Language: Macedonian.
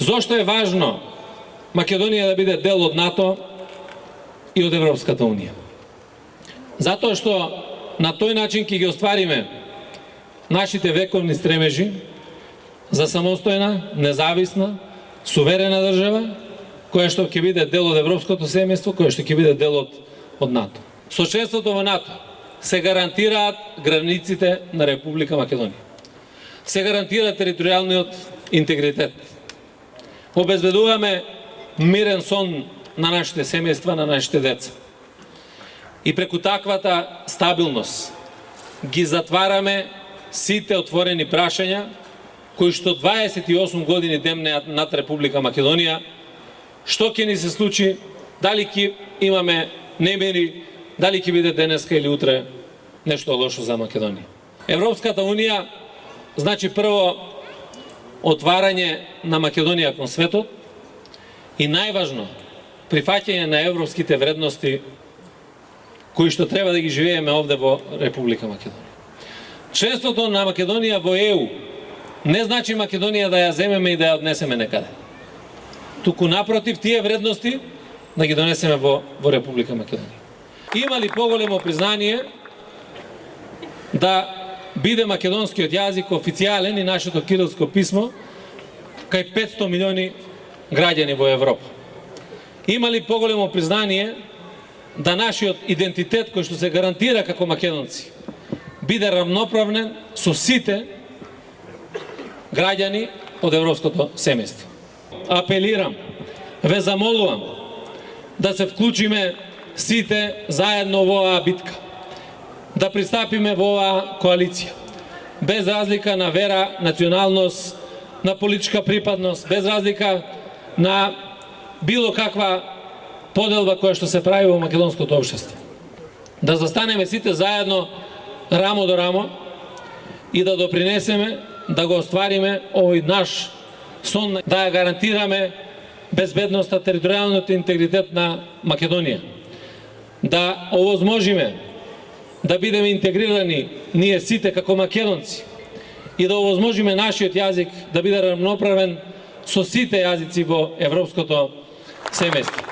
Зошто е важно Македонија да биде дел од НАТО и од Европската Унија? Затоа што на тој начин ќе ги оствариме нашите вековни стремежи за самостојна, независна, суверена држава, која што ќе биде дел од европското семејство, која што ќе биде дел од НАТО. Со членството во НАТО се гарантираат границите на Република Македонија. Се гарантира територијалниот интегритет. Обезбедуваме мирен сон на нашите семејства, на нашите деца. И преку таквата стабилност ги затвараме сите отворени прашања кои што 28 години демнеат над Република Македонија. Што ќе ни се случи, дали ќе имаме немири, дали ќе биде денеска или утре нешто лошо за Македонија. Европската Унија значи прво отварање на Македонија кон светот и најважно прифаќање на европските вредности кои што треба да ги живееме овде во Република Македонија. Членството на Македонија во ЕУ не значи Македонија да ја земеме и да ја однесеме некаде. Туку напротив, тие вредности да ги донесеме во Република Македонија. Има ли поголемо признание да биде македонскиот јазик официјален и нашето кирилско писмо кај 500 милиони граѓани во Европа? Има ли поголемо признание да нашиот идентитет кој што се гарантира како македонци биде равноправен со сите граѓани од европското семејство? Апелирам, ве замолувам да се вклучиме сите заедно во оваа битка, да пристапиме во оваа коалиција, без разлика на вера, националност, на политичка припадност, без разлика на било каква поделба која што се прави во македонското општество. Да застанеме сите заедно, рамо до рамо и да допринесеме, да го оствариме овој наш сон, да ја гарантираме безбедноста, територијалниот интегритет на Македонија. Да овозможиме да бидеме интегрирани ние сите како македонци и да овозможиме нашиот јазик да биде равноправен со сите јазици во европското семејство.